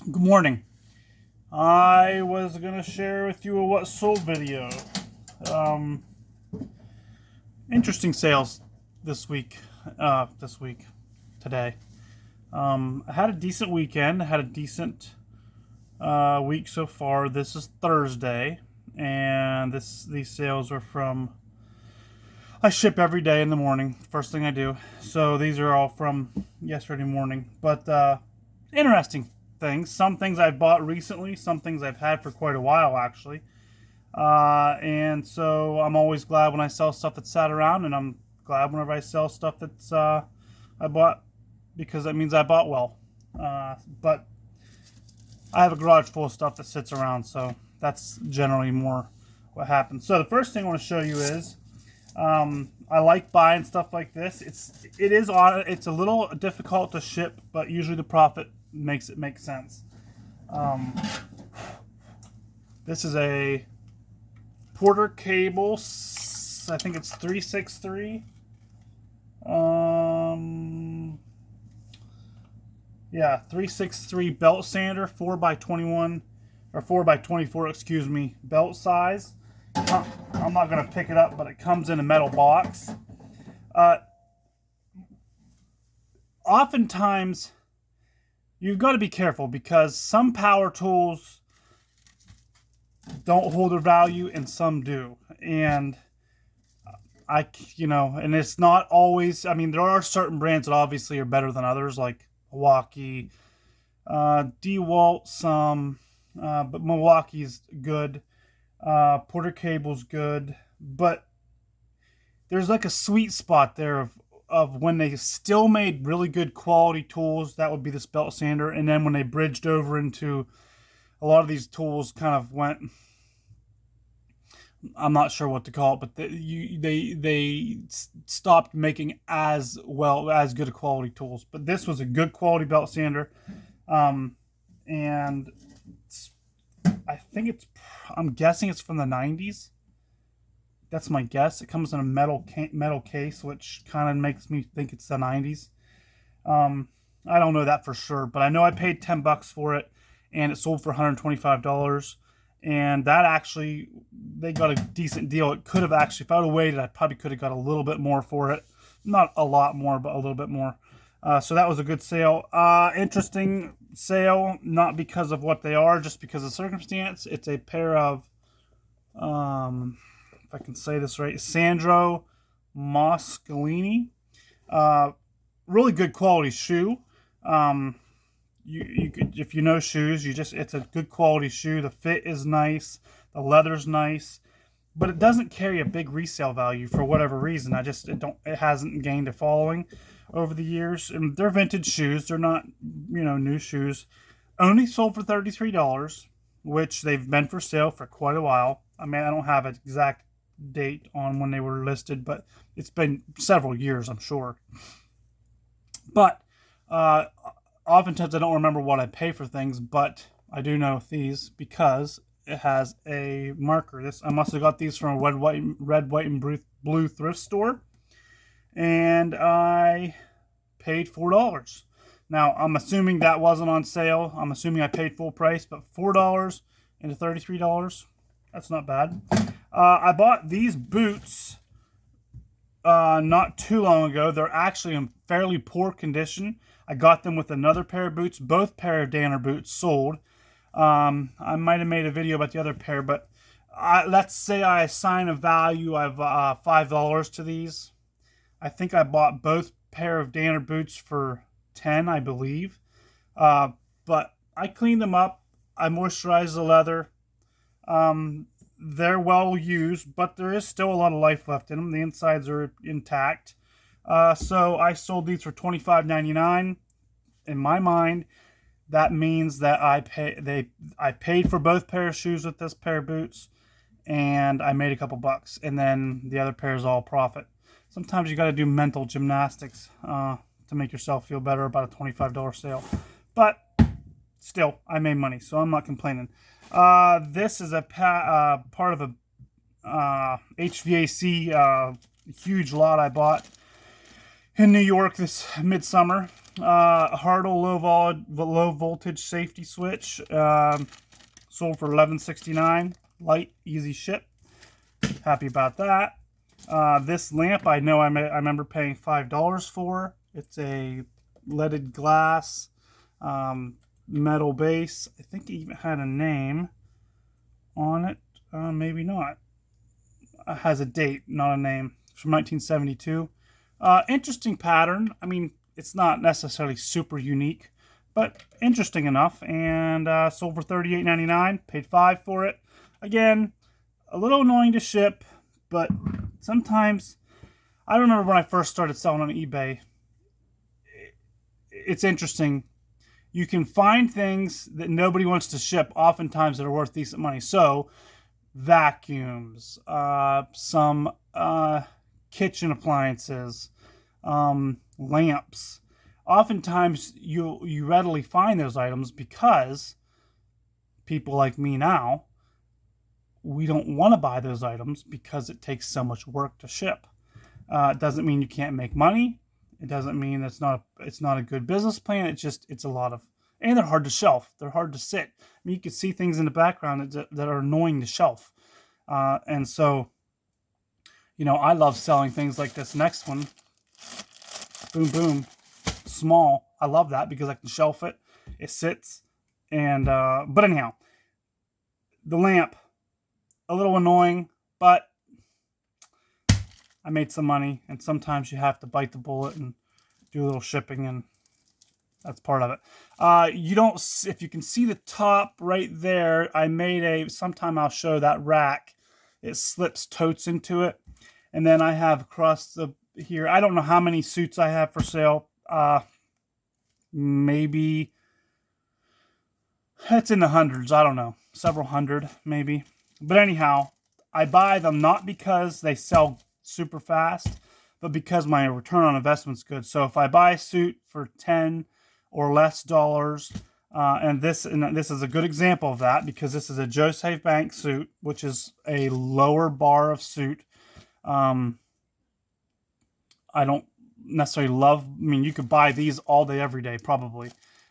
Good morning. I was gonna share with you a what sold video. Um, Interesting sales this week. Today. I had a decent weekend. I had a decent week so far. This is Thursday, and these sales are from. I ship every day in the morning. First thing I do. So these are all from yesterday morning. But interesting things. Some things I've bought recently. Some things I've had for quite a while actually. And so I'm always glad when I sell stuff that's sat around, and I'm glad whenever I sell stuff that's I bought, because that means I bought well. But I have a garage full of stuff that sits around, so that's generally more what happens. So the first thing I want to show you is I like buying stuff like this. It's a little difficult to ship, but usually the profit makes it make sense. This is a Porter cable. I think it's 363. Yeah, 363 belt sander, 4x21 or 4x24, excuse me, belt size. I'm not gonna pick it up, but it comes in a metal box. Oftentimes, you've got to be careful because some power tools don't hold their value and some do. And and it's not always, I mean, there are certain brands that obviously are better than others, like Milwaukee, DeWalt, some, but Milwaukee's good. Porter Cable's good, but there's like a sweet spot there of when they still made really good quality tools. That would be this belt sander. And then when they bridged over into a lot of these tools kind of went, I'm not sure what to call it, but they stopped making as good a quality tools. But this was a good quality belt sander, and I'm guessing it's from the 90s. That's my guess. It comes in a metal case, which kind of makes me think it's the 90s. I don't know that for sure, but I know I paid $10 for it, and it sold for $125. And that actually, they got a decent deal. It could have actually, if I would have waited, I probably could have got a little bit more for it. Not a lot more, but a little bit more. So that was a good sale. Interesting sale, not because of what they are, just because of circumstance. It's a pair of, if I can say this right, Sandro Moschini. Really good quality shoe. You could, if you know shoes, it's a good quality shoe. The fit is nice, the leather's nice, but it doesn't carry a big resale value for whatever reason. It hasn't gained a following over the years. And they're vintage shoes. They're not, new shoes. Only sold for $33, which they've been for sale for quite a while. I mean, I don't have an exact date on when they were listed, but it's been several years, I'm sure. But oftentimes I don't remember what I pay for things, but I do know these because it has a marker. I must have got these from a red, white, and blue thrift store, and I paid $4. Now I'm assuming that wasn't on sale. I'm assuming I paid full price, but $4 into $33, that's not bad. I bought these boots not too long ago. They're actually in fairly poor condition. I got them with another pair of boots. Both pair of Danner boots sold. I might have made a video about the other pair, but let's say I assign a value of $5 to these. I think I bought both pair of Danner boots for $10, I believe. But I cleaned them up. I moisturized the leather. They're well used, but there is still a lot of life left in them. The insides are intact. So I sold these for $25.99. In my mind, that means that I paid for both pair of shoes with this pair of boots, and I made a couple bucks. And then the other pair is all profit. Sometimes you got to do mental gymnastics to make yourself feel better about a $25 sale. But still, I made money, so I'm not complaining. This is a part of a HVAC huge lot I bought. in New York this midsummer. Hartle low voltage safety switch, sold for $11.69. Light, easy ship. Happy about that. This lamp, I know I remember paying $5 for. It's a leaded glass, metal base. I think it even had a name on it. Maybe not. It has a date, not a name. It's from 1972. Interesting pattern. I mean, it's not necessarily super unique, but interesting enough. And sold for $38.99. Paid $5 for it. Again, a little annoying to ship, but sometimes, I remember when I first started selling on eBay, it's interesting. You can find things that nobody wants to ship, oftentimes that are worth decent money. So, vacuums, some kitchen appliances, lamps. Oftentimes, you readily find those items because people like me now, we don't want to buy those items because it takes so much work to ship. It doesn't mean you can't make money. It doesn't mean it's not a good business plan. It's a lot of, and they're hard to shelf. They're hard to sit. I mean, you can see things in the background that are annoying to shelf. And so, I love selling things like this next one. Boom, boom, small. I love that because I can shelf it. It sits, and but anyhow, the lamp. A little annoying, but I made some money, and sometimes you have to bite the bullet and do a little shipping, and that's part of it. If you can see the top right there, I made sometime I'll show that rack. It slips totes into it. And then I have across here, I don't know how many suits I have for sale. Maybe it's in the hundreds. I don't know. Several hundred, maybe. But anyhow, I buy them not because they sell super fast, but because my return on investment is good. So if I buy a suit for $10 or less, and this is a good example of that because this is a Joe Save Bank suit, which is a lower bar of suit. I don't necessarily love. I mean, you could buy these all day, every day, probably,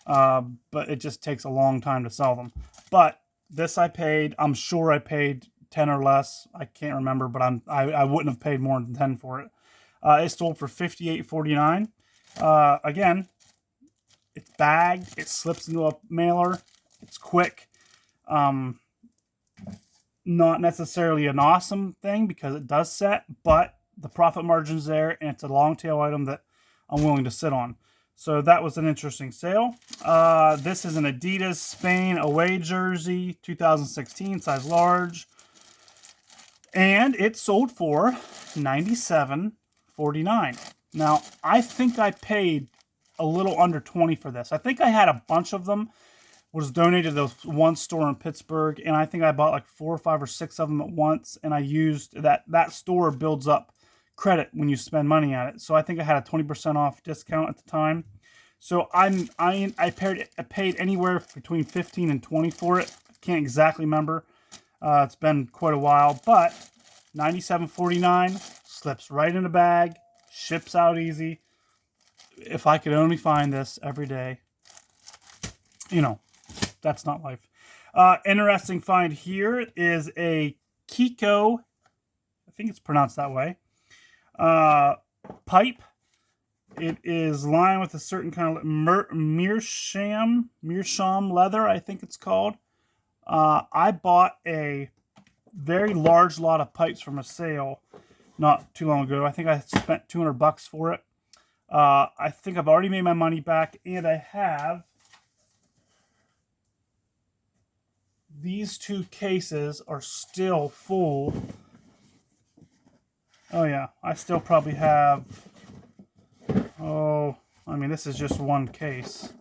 but it just takes a long time to sell them. But this I'm sure I paid 10 or less. I can't remember, but I wouldn't have paid more than 10 for it. It sold for $58.49. Again, it's bagged. It slips into a mailer. It's quick. Not necessarily an awesome thing because it does set, but the profit margin's there, and it's a long tail item that I'm willing to sit on. So that was an interesting sale. This is an Adidas Spain away jersey, 2016, size large. And it sold for $97.49. Now, I think I paid a little under $20 for this. I think I had a bunch of them. Was donated to one store in Pittsburgh, and I think I bought like 4 or 5 or 6 of them at once, and I used that store builds up credit when you spend money at it. So I think I had a 20% off discount at the time. So I paid anywhere between $15 and $20 for it. I can't exactly remember. It's been quite a while, but $97.49 slips right in a bag, ships out easy. If I could only find this every day, that's not life. Interesting find here is a Kiko, I think it's pronounced that way, pipe. It is lined with a certain kind of meerschaum leather, I think it's called. I bought a very large lot of pipes from a sale not too long ago. I think I spent $200 for it. I think I've already made my money back, and I have these 2 cases are still full. Oh yeah, I still probably have, this is just one case.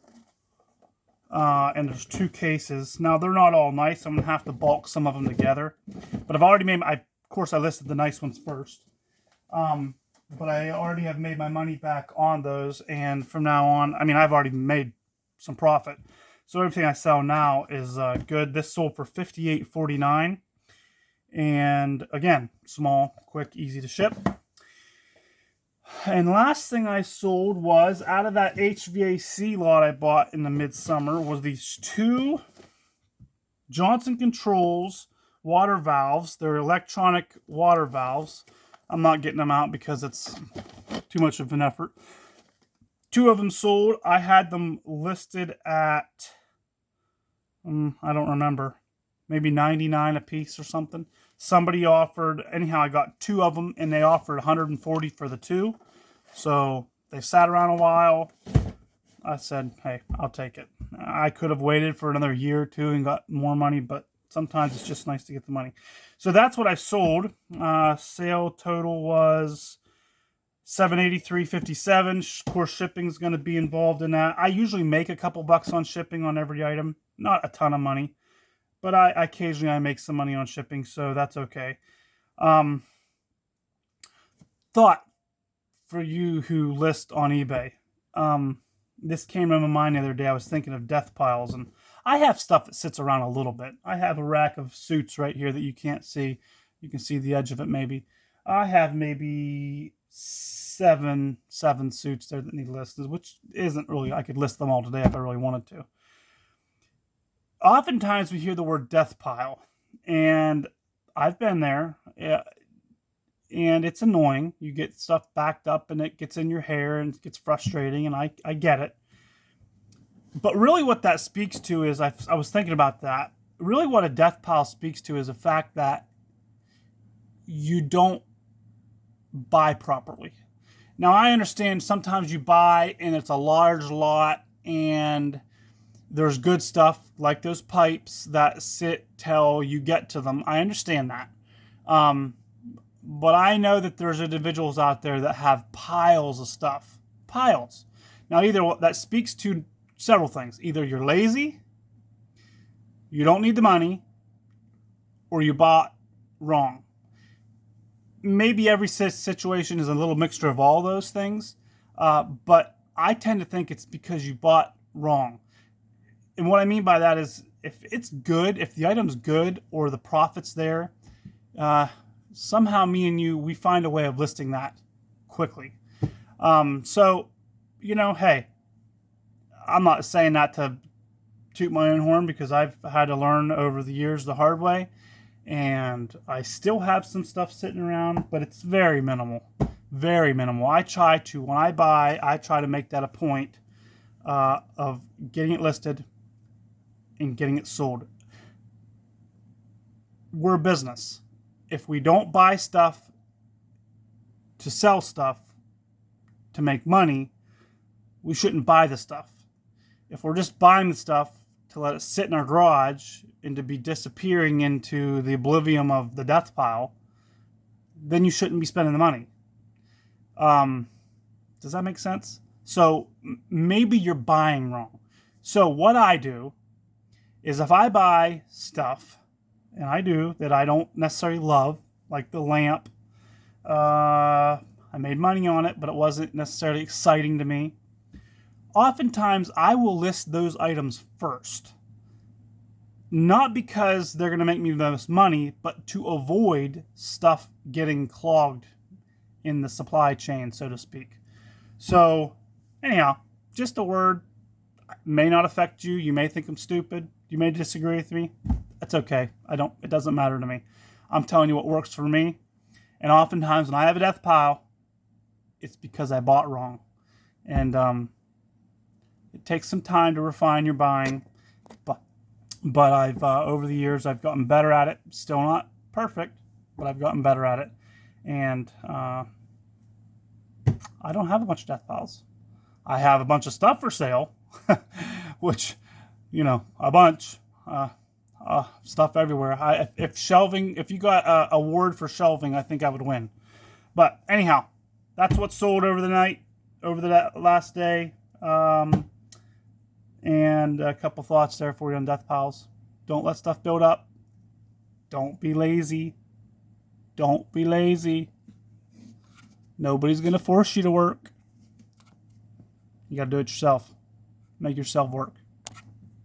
And there's 2 cases. Now, they're not all nice. I'm going to have to bulk some of them together. But I've already of course, I listed the nice ones first. But I already have made my money back on those. And from now on, I've already made some profit. So everything I sell now is good. This sold for $58.49. And again, small, quick, easy to ship. And last thing I sold was, out of that HVAC lot I bought in the midsummer, was these two Johnson Controls water valves. They're electronic water valves. I'm not getting them out because it's too much of an effort. Two of them sold. I had them listed at, I don't remember, maybe 99 a piece or something. Somebody offered, anyhow, I got two of them and they offered 140 for the two. So they sat around a while. I said, hey, I'll take it. I could have waited for another year or two and got more money, but sometimes it's just nice to get the money. So that's what I sold. Sale total was $783.57. Of course, shipping is going to be involved in that. I usually make a couple bucks on shipping on every item. Not a ton of money, but occasionally I make some money on shipping, so that's okay. Thought for you who list on eBay. This came to my mind the other day. I was thinking of death piles, and I have stuff that sits around a little bit. I have a rack of suits right here that you can't see. You can see the edge of it maybe. I have maybe seven suits there that need listed, which isn't really, I could list them all today if I really wanted to. Oftentimes we hear the word death pile, and I've been there, and it's annoying. You get stuff backed up and it gets in your hair and it gets frustrating, and I get it. But really what that speaks to is, I was thinking about that. Really what a death pile speaks to is the fact that you don't buy properly. Now, I understand sometimes you buy and it's a large lot and there's good stuff like those pipes that sit till you get to them. I understand that. But I know that there's individuals out there that have piles of stuff. Piles. Now, either that speaks to several things. Either you're lazy, you don't need the money, or you bought wrong. Maybe every situation is a little mixture of all those things, but I tend to think it's because you bought wrong. And what I mean by that is, if it's good, if the item's good or the profit's there, somehow me and you, we find a way of listing that quickly. So, hey, I'm not saying that to toot my own horn, because I've had to learn over the years the hard way. And I still have some stuff sitting around, but it's very minimal. Very minimal. When I buy, I try to make that a point of getting it listed and getting it sold. We're a business. If we don't buy stuff to sell stuff to make money, we shouldn't buy the stuff. If we're just buying the stuff to let it sit in our garage and to be disappearing into the oblivion of the death pile, then you shouldn't be spending the money. Does that make sense? So maybe you're buying wrong. So what I do is, if I buy stuff, and I do, that I don't necessarily love, like the lamp, I made money on it, but it wasn't necessarily exciting to me. Oftentimes, I will list those items first. Not because they're going to make me the most money, but to avoid stuff getting clogged in the supply chain, so to speak. So, anyhow, just a word. May not affect you. You may think I'm stupid. You may disagree with me. That's okay. It doesn't matter to me. I'm telling you what works for me. And oftentimes when I have a death pile, it's because I bought wrong. And it takes some time to refine your buying. But I've over the years, I've gotten better at it. Still not perfect, but I've gotten better at it. And I don't have a bunch of death piles. I have a bunch of stuff for sale, which, a bunch. Stuff everywhere. If you got a word for shelving, I think I would win. But anyhow, that's what sold over the last day. And a couple thoughts there for you on death piles. Don't let stuff build up. Don't be lazy. Don't be lazy. Nobody's going to force you to work. You got to do it yourself. Make yourself work.